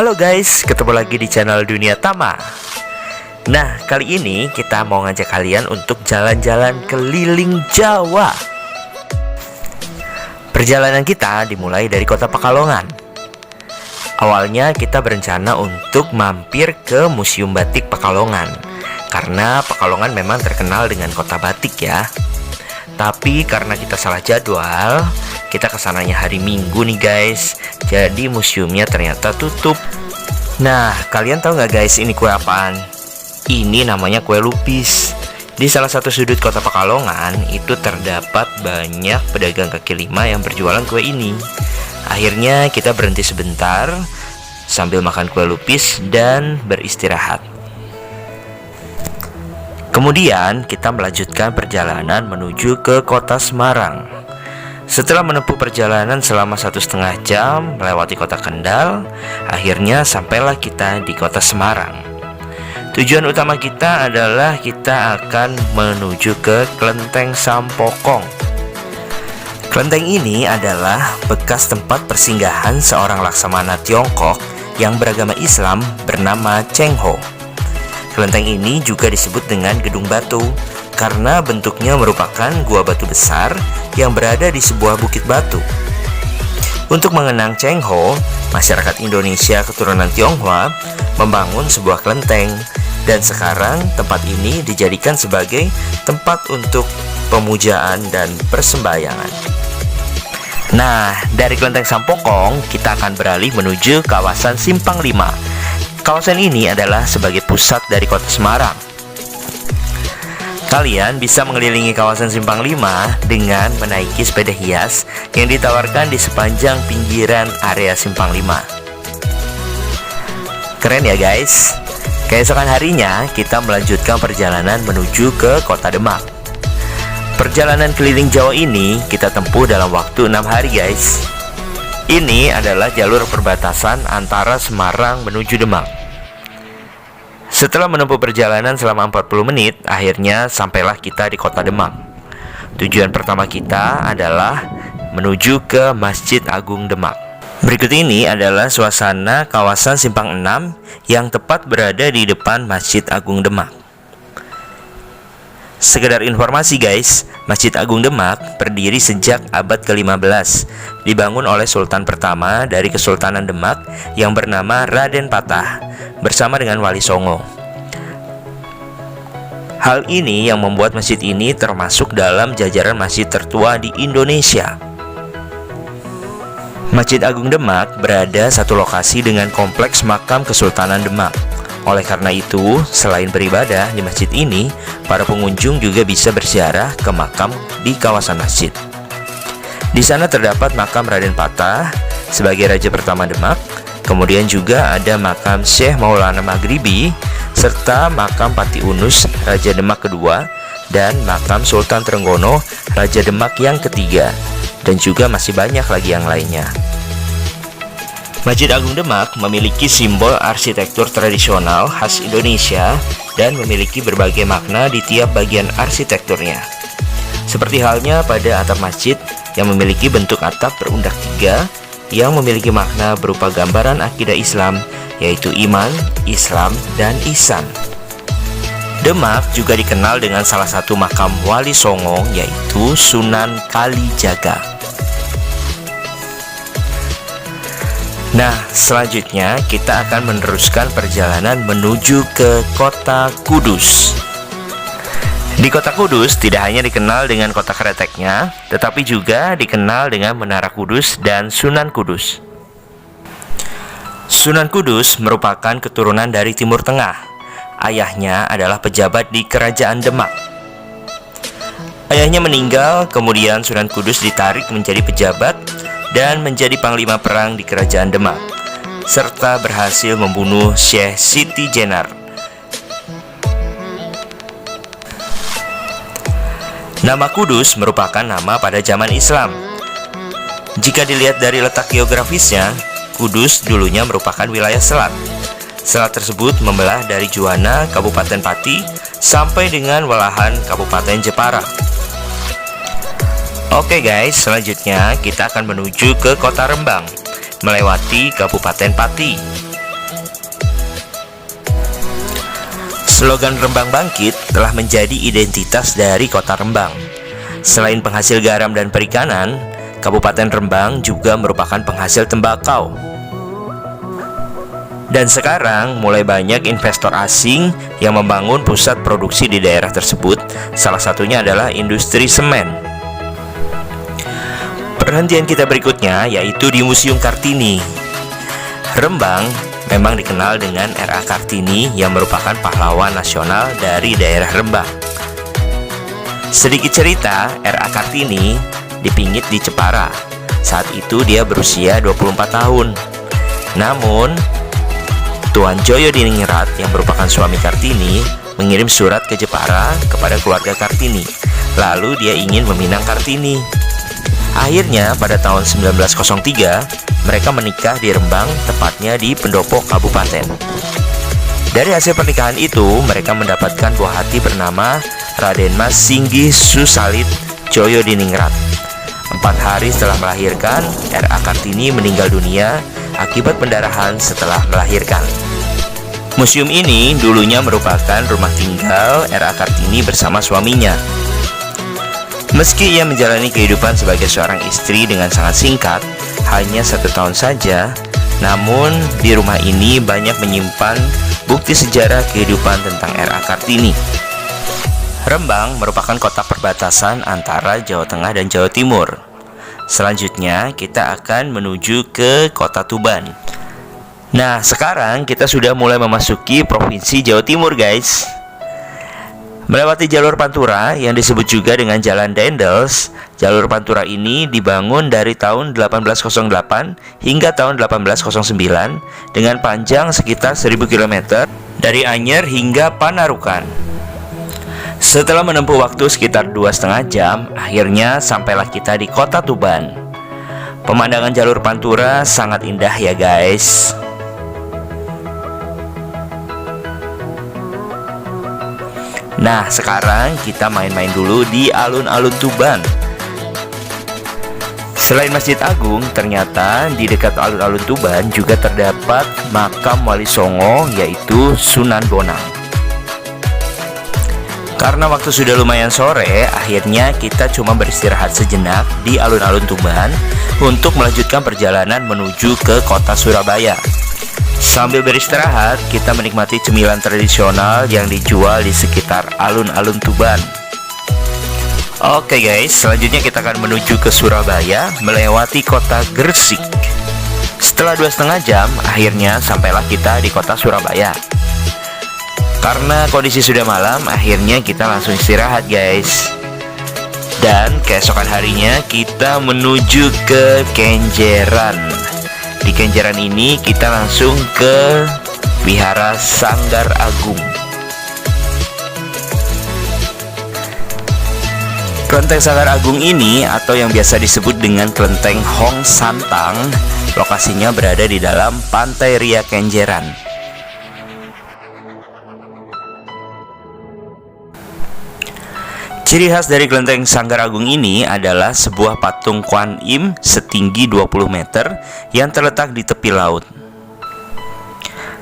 Halo guys, ketemu lagi di channel Dunia Tama. Nah, kali ini kita mau ngajak kalian untuk jalan-jalan keliling Jawa. Perjalanan kita dimulai dari kota Pekalongan. Awalnya kita berencana untuk mampir ke Museum Batik Pekalongan, karena Pekalongan memang terkenal dengan kota batik ya. Tapi karena kita salah jadwal, kita kesananya hari Minggu nih guys. Jadi museumnya ternyata tutup. Nah, kalian tahu nggak guys ini kue apaan? Ini namanya kue lupis. Di salah satu sudut kota Pekalongan itu terdapat banyak pedagang kaki lima yang berjualan kue ini. Akhirnya kita berhenti sebentar sambil makan kue lupis dan beristirahat. Kemudian kita melanjutkan perjalanan menuju ke kota Semarang. Setelah menempuh perjalanan selama 1,5 jam melewati kota Kendal, akhirnya sampailah kita di kota Semarang. Tujuan utama kita adalah kita akan menuju ke Klenteng Sampokong. Klenteng ini adalah bekas tempat persinggahan seorang laksamana Tiongkok yang beragama Islam bernama Cheng Ho. Kelenteng ini juga disebut dengan Gedung Batu karena bentuknya merupakan gua batu besar yang berada di sebuah bukit batu. Untuk mengenang Cheng Ho, masyarakat Indonesia keturunan Tionghoa membangun sebuah kelenteng, dan sekarang tempat ini dijadikan sebagai tempat untuk pemujaan dan persembahyangan. Nah, dari Klenteng Sampokong kita akan beralih menuju kawasan Simpang 5. Kawasan ini adalah sebagai pusat dari kota Semarang. Kalian bisa mengelilingi kawasan Simpang 5 dengan menaiki sepeda hias yang ditawarkan di sepanjang pinggiran area Simpang 5. Keren ya guys. Keesokan harinya kita melanjutkan perjalanan menuju ke kota Demak. Perjalanan keliling Jawa ini kita tempuh dalam waktu 6 hari guys. Ini adalah jalur perbatasan antara Semarang menuju Demak. Setelah menempuh perjalanan selama 40 menit, akhirnya sampailah kita di kota Demak. Tujuan pertama kita adalah menuju ke Masjid Agung Demak. Berikut ini adalah suasana kawasan Simpang 6 yang tepat berada di depan Masjid Agung Demak. Sekedar informasi guys, Masjid Agung Demak berdiri sejak abad ke-15. Dibangun oleh Sultan pertama dari Kesultanan Demak yang bernama Raden Patah bersama dengan Wali Songo. Hal ini yang membuat masjid ini termasuk dalam jajaran masjid tertua di Indonesia. Masjid Agung Demak berada satu lokasi dengan kompleks makam Kesultanan Demak. Oleh karena itu, selain beribadah di masjid ini, para pengunjung juga bisa berziarah ke makam di kawasan masjid. Di sana terdapat makam Raden Patah sebagai raja pertama Demak, kemudian juga ada makam Syekh Maulana Maghribi, serta makam Pati Unus, Raja Demak kedua, dan makam Sultan Trenggono, Raja Demak yang ketiga, dan juga masih banyak lagi yang lainnya. Masjid Agung Demak memiliki simbol arsitektur tradisional khas Indonesia dan memiliki berbagai makna di tiap bagian arsitekturnya. Seperti halnya pada atap masjid yang memiliki bentuk atap berundak 3 yang memiliki makna berupa gambaran akidah Islam, yaitu iman, Islam, dan ihsan. Demak juga dikenal dengan salah satu makam Wali Songo, yaitu Sunan Kalijaga. Nah, selanjutnya kita akan meneruskan perjalanan menuju ke kota Kudus. Di kota Kudus tidak hanya dikenal dengan kota kreteknya, tetapi juga dikenal dengan Menara Kudus dan Sunan Kudus. Sunan Kudus merupakan keturunan dari Timur Tengah. Ayahnya adalah pejabat di Kerajaan Demak. Ayahnya meninggal, kemudian Sunan Kudus ditarik menjadi pejabat dan menjadi panglima perang di Kerajaan Demak, serta berhasil membunuh Syekh Siti Jenar. Nama Kudus merupakan nama pada zaman Islam. Jika dilihat dari letak geografisnya, Kudus dulunya merupakan wilayah selat. Selat tersebut membelah dari Juwana, Kabupaten Pati, sampai dengan Walahan, Kabupaten Jepara. Oke guys, selanjutnya kita akan menuju ke kota Rembang, melewati Kabupaten Pati. Slogan Rembang Bangkit telah menjadi identitas dari kota Rembang. Selain penghasil garam dan perikanan, Kabupaten Rembang juga merupakan penghasil tembakau. Dan sekarang mulai banyak investor asing yang membangun pusat produksi di daerah tersebut. Salah satunya adalah industri semen. Perhentian kita berikutnya yaitu di Museum Kartini. Rembang memang dikenal dengan R.A. Kartini yang merupakan pahlawan nasional dari daerah Rembang. Sedikit cerita, R.A. Kartini dipingit di Jepara. Saat itu dia berusia 24 tahun. Namun Tuan Joyodiningrat yang merupakan suami Kartini mengirim surat ke Jepara kepada keluarga Kartini. Lalu dia ingin meminang Kartini. Akhirnya pada tahun 1903 mereka menikah di Rembang, tepatnya di Pendopo Kabupaten. Dari hasil pernikahan itu mereka mendapatkan buah hati bernama Raden Mas Singgih Susalit Joyodiningrat. 4 hari setelah melahirkan, R.A. Kartini meninggal dunia akibat pendarahan setelah melahirkan. Museum ini dulunya merupakan rumah tinggal R.A. Kartini bersama suaminya. Meski ia menjalani kehidupan sebagai seorang istri dengan sangat singkat, hanya 1 tahun saja, namun di rumah ini banyak menyimpan bukti sejarah kehidupan tentang R.A. Kartini. Rembang merupakan kota perbatasan antara Jawa Tengah dan Jawa Timur. Selanjutnya kita akan menuju ke kota Tuban. Nah, sekarang kita sudah mulai memasuki Provinsi Jawa Timur, guys. Melewati jalur Pantura yang disebut juga dengan Jalan Dendels. Jalur Pantura ini dibangun dari tahun 1808 hingga tahun 1809 dengan panjang sekitar 1000 km dari Anyer hingga Panarukan. Setelah menempuh waktu sekitar 2,5 jam, akhirnya sampailah kita di kota Tuban. Pemandangan jalur Pantura sangat indah ya guys. Nah, sekarang kita main-main dulu di alun-alun Tuban. Selain Masjid Agung, ternyata di dekat alun-alun Tuban juga terdapat makam Wali Songo, yaitu Sunan Bonang. Karena waktu sudah lumayan sore, akhirnya kita cuma beristirahat sejenak di alun-alun Tuban untuk melanjutkan perjalanan menuju ke kota Surabaya. Sambil beristirahat, kita menikmati cemilan tradisional yang dijual di sekitar alun-alun Tuban. Oke guys, selanjutnya kita akan menuju ke Surabaya melewati kota Gresik. Setelah 2,5 jam, akhirnya sampailah kita di kota Surabaya. Karena kondisi sudah malam, akhirnya kita langsung istirahat guys. Dan keesokan harinya kita menuju ke Kenjeran. Di Kenjeran ini kita langsung ke Wihara Sanggar Agung. Kelenteng Sanggar Agung ini atau yang biasa disebut dengan Kelenteng Hong Santang, lokasinya berada di dalam Pantai Ria Kenjeran. Ciri khas dari Kelenteng Sanggar Agung ini adalah sebuah patung Kuan Im setinggi 20 meter yang terletak di tepi laut.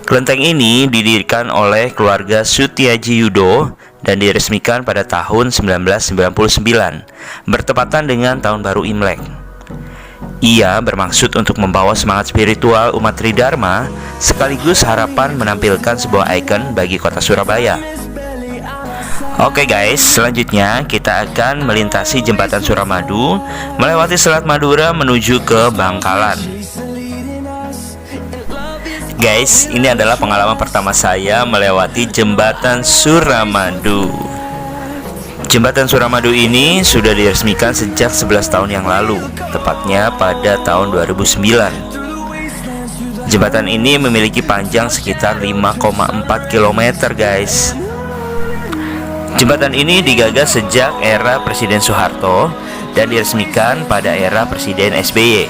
Kelenteng ini didirikan oleh keluarga Sutiaji Yudo dan diresmikan pada tahun 1999, bertepatan dengan Tahun Baru Imlek. Ia bermaksud untuk membawa semangat spiritual umat Tridharma sekaligus harapan menampilkan sebuah ikon bagi kota Surabaya. Oke guys, selanjutnya kita akan melintasi jembatan Suramadu, melewati Selat Madura menuju ke Bangkalan. Guys, ini adalah pengalaman pertama saya melewati jembatan Suramadu. Jembatan Suramadu ini sudah diresmikan sejak 11 tahun yang lalu, tepatnya pada tahun 2009. Jembatan ini memiliki panjang sekitar 5,4 km guys. Jembatan ini digagas sejak era Presiden Soeharto dan diresmikan pada era Presiden SBY.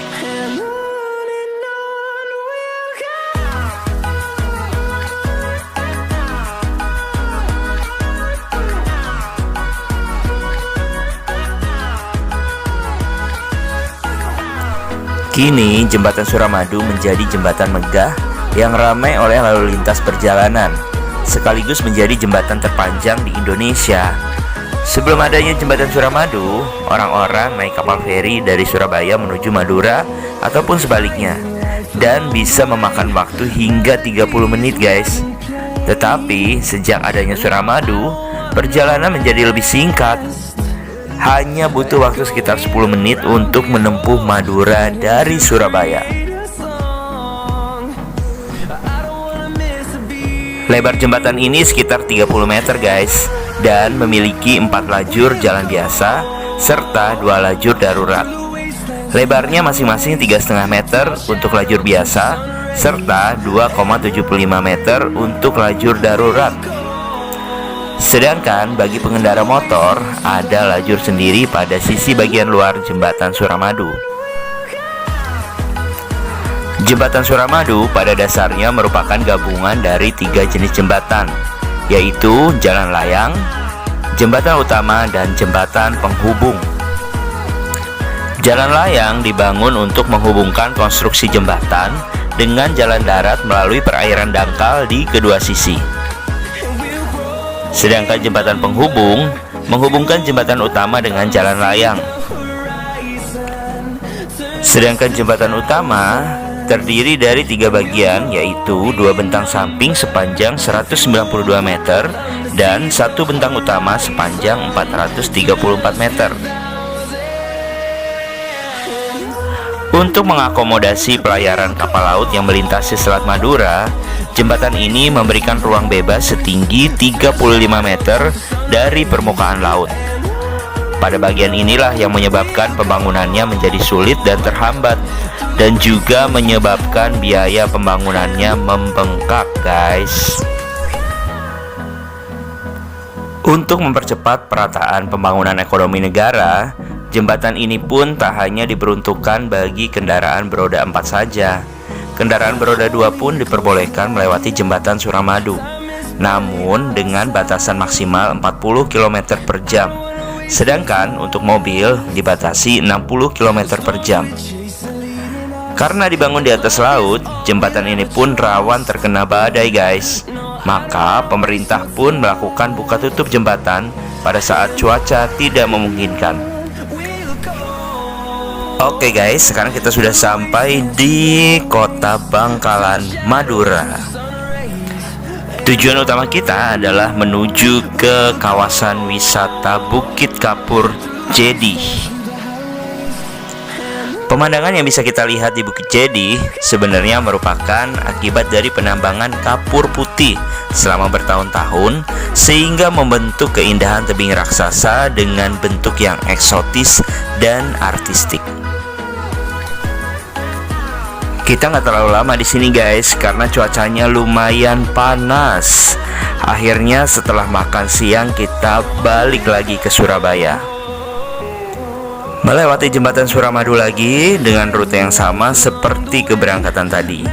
Kini jembatan Suramadu menjadi jembatan megah yang ramai oleh lalu lintas perjalanan. sekaligus menjadi jembatan terpanjang di Indonesia. Sebelum adanya jembatan Suramadu, orang-orang naik kapal feri dari Surabaya menuju Madura ataupun sebaliknya, dan bisa memakan waktu hingga 30 menit guys. Tetapi sejak adanya Suramadu, perjalanan menjadi lebih singkat. Hanya butuh waktu sekitar 10 menit untuk menempuh Madura dari Surabaya. Lebar jembatan ini sekitar 30 meter guys, dan memiliki 4 lajur jalan biasa serta 2 lajur darurat. Lebarnya masing-masing 3,5 meter untuk lajur biasa serta 2,75 meter untuk lajur darurat. Sedangkan bagi pengendara motor, ada lajur sendiri pada sisi bagian luar jembatan Suramadu. Jembatan Suramadu pada dasarnya merupakan gabungan dari 3 jenis jembatan, yaitu jalan layang, jembatan utama, dan jembatan penghubung. Jalan layang dibangun untuk menghubungkan konstruksi jembatan dengan jalan darat melalui perairan dangkal di kedua sisi. Sedangkan jembatan penghubung menghubungkan jembatan utama dengan jalan layang. Sedangkan jembatan utama terdiri dari 3 bagian, yaitu 2 bentang samping sepanjang 192 meter dan 1 bentang utama sepanjang 434 meter. Untuk mengakomodasi pelayaran kapal laut yang melintasi Selat Madura, jembatan ini memberikan ruang bebas setinggi 35 meter dari permukaan laut. Pada bagian inilah yang menyebabkan pembangunannya menjadi sulit dan terhambat, dan juga menyebabkan biaya pembangunannya membengkak guys. Untuk mempercepat perataan pembangunan ekonomi negara, jembatan ini pun tak hanya diperuntukkan bagi kendaraan beroda 4 saja. Kendaraan beroda 2 pun diperbolehkan melewati jembatan Suramadu, namun dengan batasan maksimal 40 km per jam. Sedangkan untuk mobil dibatasi 60 km per jam. Karena dibangun di atas laut, jembatan ini pun rawan terkena badai guys. Maka pemerintah pun melakukan buka tutup jembatan pada saat cuaca tidak memungkinkan. Oke guys, sekarang kita sudah sampai di Kota Bangkalan, Madura. Tujuan utama kita adalah menuju ke kawasan wisata Bukit Kapur Jedih. Pemandangan yang bisa kita lihat di Bukit Jedih sebenarnya merupakan akibat dari penambangan kapur putih selama bertahun-tahun, sehingga membentuk keindahan tebing raksasa dengan bentuk yang eksotis dan artistik. Kita nggak terlalu lama di sini guys, karena cuacanya lumayan panas. Akhirnya setelah makan siang kita balik lagi ke Surabaya, melewati jembatan Suramadu lagi dengan rute yang sama seperti keberangkatan tadi.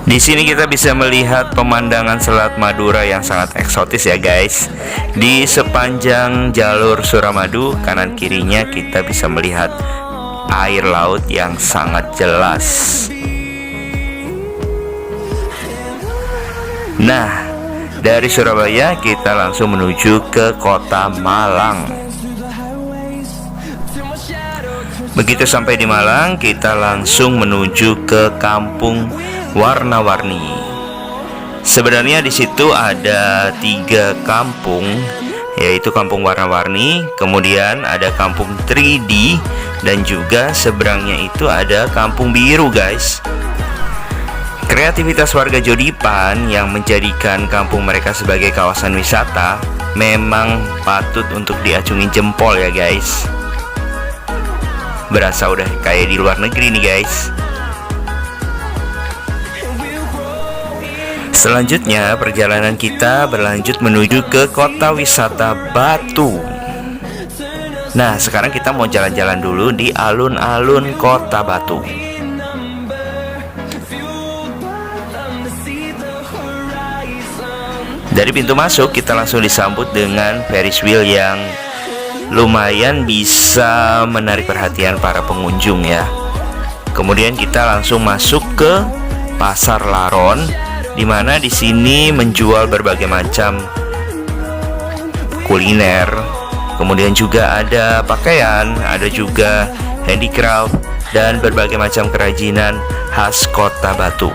Di sini kita bisa melihat pemandangan Selat Madura yang sangat eksotis ya guys. Di sepanjang jalur Suramadu, kanan kirinya kita bisa melihat air laut yang sangat jelas. Nah, dari Surabaya kita langsung menuju ke Kota Malang. Begitu sampai di Malang, kita langsung menuju ke Kampung Warna-Warni. Sebenarnya di situ ada 3 kampung, yaitu Kampung Warna-Warni, kemudian ada Kampung 3D, dan juga seberangnya itu ada Kampung Biru guys. Kreativitas warga Jodipan yang menjadikan kampung mereka sebagai kawasan wisata memang patut untuk diacungi jempol ya guys. Berasa udah kayak di luar negeri nih guys. Selanjutnya perjalanan kita berlanjut menuju ke kota wisata Batu. Nah, sekarang kita mau jalan-jalan dulu di alun-alun Kota Batu. Dari pintu masuk kita langsung disambut dengan Ferris wheel yang lumayan bisa menarik perhatian para pengunjung ya. Kemudian kita langsung masuk ke Pasar Laron, di mana di sini menjual berbagai macam kuliner. Kemudian juga ada pakaian, ada juga handicraft dan berbagai macam kerajinan khas Kota Batu.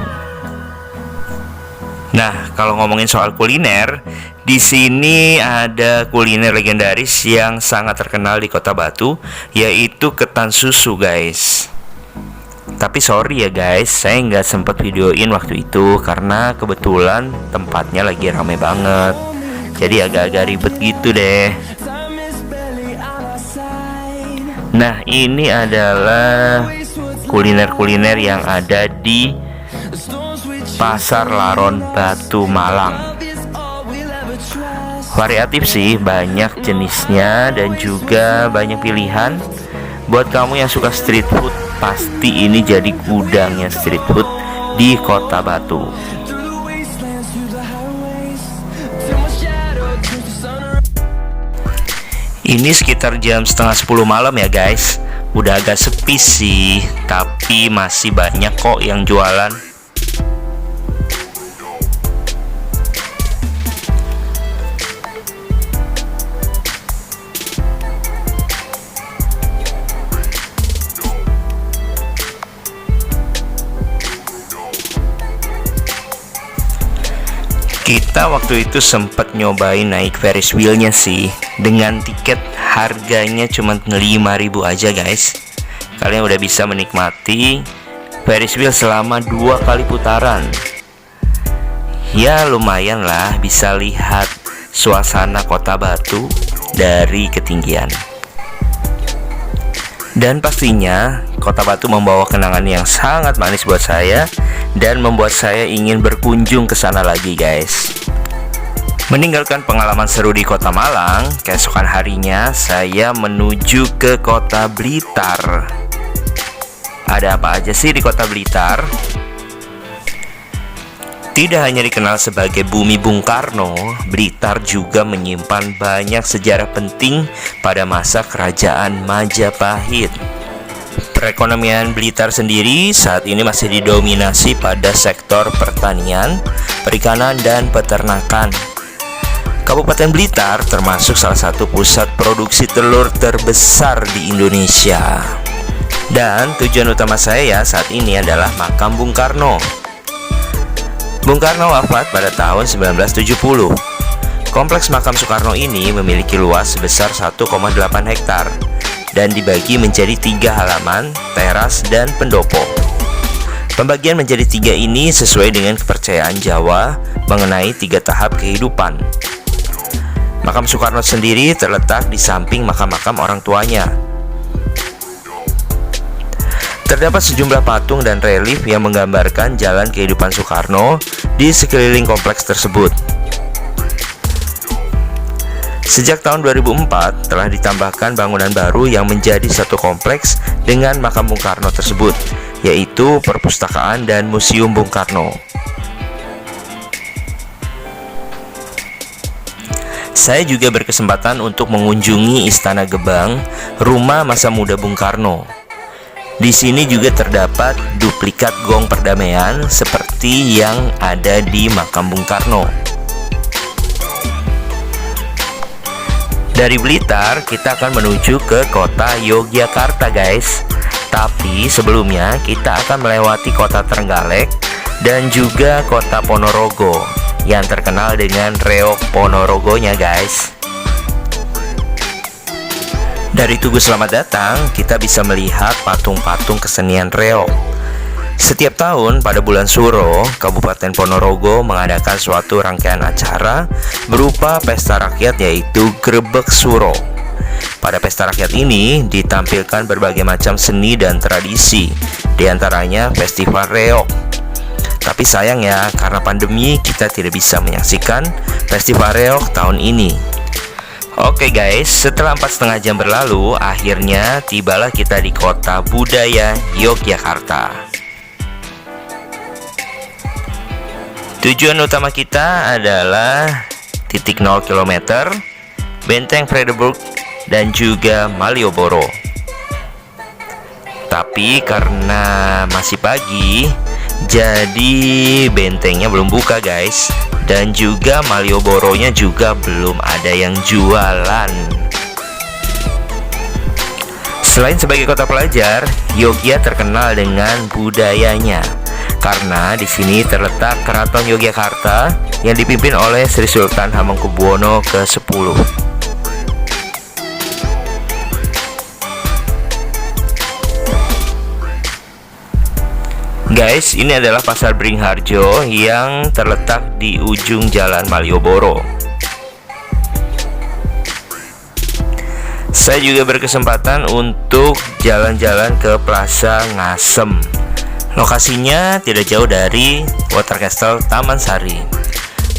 Nah, kalau ngomongin soal kuliner, di sini ada kuliner legendaris yang sangat terkenal di Kota Batu, yaitu ketan susu, guys. Tapi sorry ya guys, saya nggak sempat videoin waktu itu karena kebetulan tempatnya lagi rame banget. Jadi agak-agak ribet gitu deh. Nah, ini adalah kuliner-kuliner yang ada di Pasar Laron Batu Malang. Variatif sih, banyak jenisnya dan juga banyak pilihan. Buat kamu yang suka street food, pasti ini jadi gudangnya street food di Kota Batu. Ini sekitar jam setengah 10 malam ya guys. Udah agak sepi sih, tapi masih banyak kok yang jualan. Kita waktu itu sempat nyobain naik Ferris wheel-nya sih. Dengan tiket harganya cuma 5.000 aja guys. Kalian udah bisa menikmati Ferris wheel selama 2 kali putaran. Ya lumayan lah, bisa lihat suasana Kota Batu dari ketinggian. Dan pastinya Kota Batu membawa kenangan yang sangat manis buat saya dan membuat saya ingin berkunjung ke sana lagi guys. Meninggalkan pengalaman seru di Kota Malang, keesokan harinya saya menuju ke Kota Blitar. Ada apa aja sih di Kota Blitar? Tidak hanya dikenal sebagai bumi Bung Karno, Blitar juga menyimpan banyak sejarah penting pada masa Kerajaan Majapahit. Perekonomian Blitar sendiri saat ini masih didominasi pada sektor pertanian, perikanan, dan peternakan. Kabupaten Blitar termasuk salah satu pusat produksi telur terbesar di Indonesia. Dan tujuan utama saya saat ini adalah makam Bung Karno. Bung Karno wafat pada tahun 1970. Kompleks makam Soekarno ini memiliki luas sebesar 1,8 hektar dan dibagi menjadi 3 halaman, teras, dan pendopo. Pembagian menjadi 3 ini sesuai dengan kepercayaan Jawa mengenai 3 tahap kehidupan. Makam Soekarno sendiri terletak di samping makam-makam orang tuanya. Terdapat sejumlah patung dan relief yang menggambarkan jalan kehidupan Soekarno di sekeliling kompleks tersebut. Sejak tahun 2004 telah ditambahkan bangunan baru yang menjadi satu kompleks dengan makam Bung Karno tersebut, yaitu Perpustakaan dan Museum Bung Karno. Saya juga berkesempatan untuk mengunjungi Istana Gebang, rumah masa muda Bung Karno. Di sini juga terdapat duplikat gong perdamaian seperti yang ada di makam Bung Karno. Dari Blitar kita akan menuju ke kota Yogyakarta guys. Tapi sebelumnya kita akan melewati kota Trenggalek dan juga kota Ponorogo yang terkenal dengan reok Ponorogonya guys. Dari Tugu Selamat Datang kita bisa melihat patung-patung kesenian reok. Setiap tahun pada bulan Suro, Kabupaten Ponorogo mengadakan suatu rangkaian acara berupa pesta rakyat yaitu Grebek Suro. Pada pesta rakyat ini ditampilkan berbagai macam seni dan tradisi, diantaranya festival reok. Tapi sayang ya, karena pandemi kita tidak bisa menyaksikan festival reok tahun ini. Oke guys, setelah 4,5 jam berlalu, akhirnya tibalah kita di Kota Budaya Yogyakarta. Tujuan utama kita adalah titik 0 km, Benteng Vredenburg, dan juga Malioboro. Tapi karena masih pagi, Jadi bentengnya belum buka guys. Dan juga Malioboro-nya juga belum ada yang jualan. Selain sebagai kota pelajar, Yogyakarta terkenal dengan budayanya. Karena di sini terletak Keraton Yogyakarta yang dipimpin oleh Sri Sultan Hamengkubuwono ke-10. Guys, ini adalah Pasar Beringharjo yang terletak di ujung Jalan Malioboro. Saya juga berkesempatan untuk jalan-jalan ke Plaza Ngasem. Lokasinya tidak jauh dari Water Castle Taman Sari.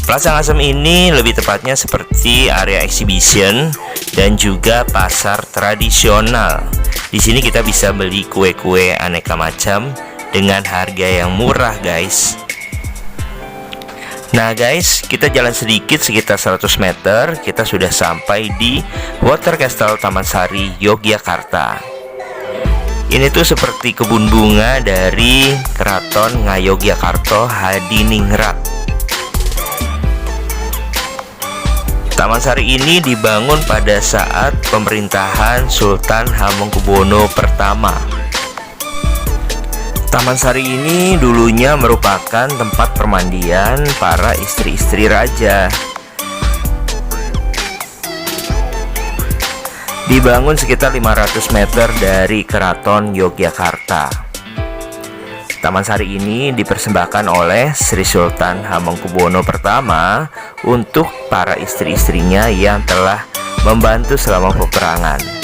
Plaza Ngasem ini lebih tepatnya seperti area exhibition dan juga pasar tradisional. Di sini kita bisa beli kue-kue aneka macam dengan harga yang murah guys. Nah guys, kita jalan sedikit sekitar 100 meter, kita sudah sampai di Water Castle Taman Sari, Yogyakarta. Ini tuh seperti kebun bunga dari Keraton Ngayogyakarta Hadiningrat. Taman Sari ini dibangun pada saat pemerintahan Sultan Hamengkubuwono pertama. Taman Sari ini dulunya merupakan tempat permandian para istri-istri raja. Dibangun sekitar 500 meter dari Keraton Yogyakarta. Taman Sari ini dipersembahkan oleh Sri Sultan Hamengkubuwono pertama untuk para istri-istrinya yang telah membantu selama peperangan.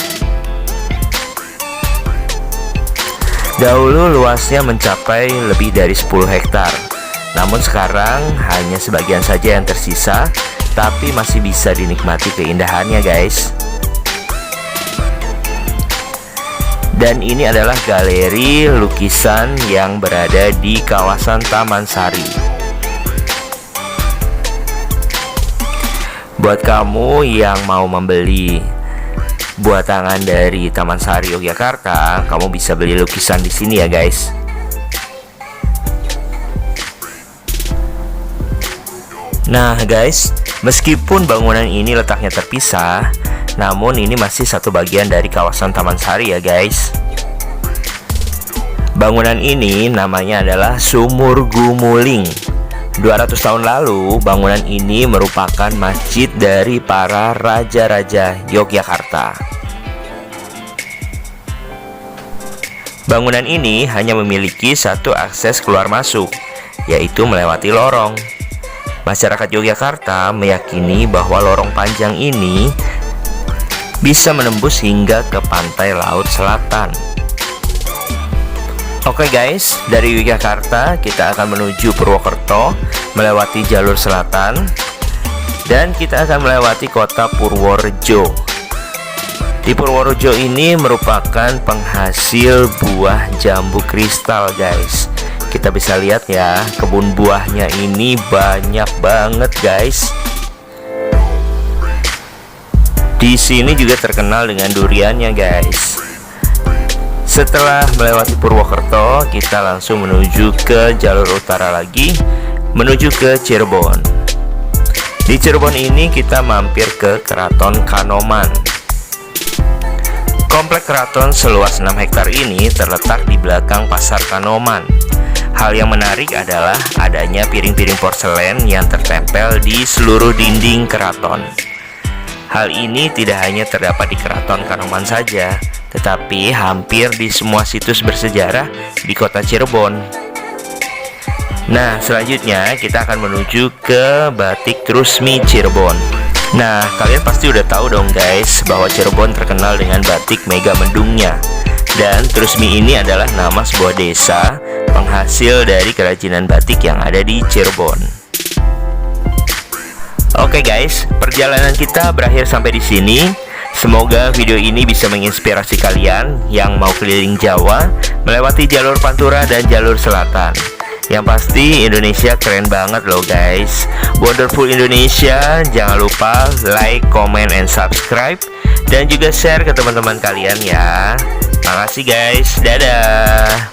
Dahulu luasnya mencapai lebih dari 10 hektar. Namun sekarang hanya sebagian saja yang tersisa, tapi masih bisa dinikmati keindahannya guys. Dan ini adalah galeri lukisan yang berada di kawasan Taman Sari. Buat kamu yang mau membeli buat tangan dari Taman Sari Yogyakarta, kamu bisa beli lukisan di sini ya guys. Nah guys, meskipun bangunan ini letaknya terpisah, namun ini masih satu bagian dari kawasan Taman Sari ya guys. Bangunan ini namanya adalah Sumur Gumuling. 200 tahun lalu, bangunan ini merupakan masjid dari para raja-raja Yogyakarta. Bangunan ini hanya memiliki satu akses keluar masuk, yaitu melewati lorong. Masyarakat Yogyakarta meyakini bahwa lorong panjang ini bisa menembus hingga ke pantai Laut Selatan. Oke guys, dari Yogyakarta kita akan menuju Purwokerto melewati jalur selatan, dan kita akan melewati kota Purworejo. Di Purworejo ini merupakan penghasil buah jambu kristal guys. Kita bisa lihat ya, kebun buahnya ini banyak banget guys. Di sini juga terkenal dengan duriannya guys. Setelah melewati Purwokerto, kita langsung menuju ke jalur utara lagi, menuju ke Cirebon. Di Cirebon ini kita mampir ke Keraton Kanoman. Komplek keraton seluas 6 hektar ini terletak di belakang Pasar Kanoman. Hal yang menarik adalah adanya piring-piring porselen yang tertempel di seluruh dinding keraton. Hal ini tidak hanya terdapat di Keraton Kanoman saja, tetapi hampir di semua situs bersejarah di kota Cirebon. Nah, selanjutnya kita akan menuju ke Batik Trusmi Cirebon. Nah, kalian pasti udah tahu dong guys, bahwa Cirebon terkenal dengan batik Mega Mendungnya. Dan Trusmi ini adalah nama sebuah desa penghasil dari kerajinan batik yang ada di Cirebon. Oke guys, perjalanan kita berakhir sampai di sini. Semoga video ini bisa menginspirasi kalian yang mau keliling Jawa, melewati jalur Pantura dan jalur selatan. Yang pasti Indonesia keren banget loh guys. Wonderful Indonesia. Jangan lupa like, comment, and subscribe, dan juga share ke teman-teman kalian ya. Makasih guys, dadah.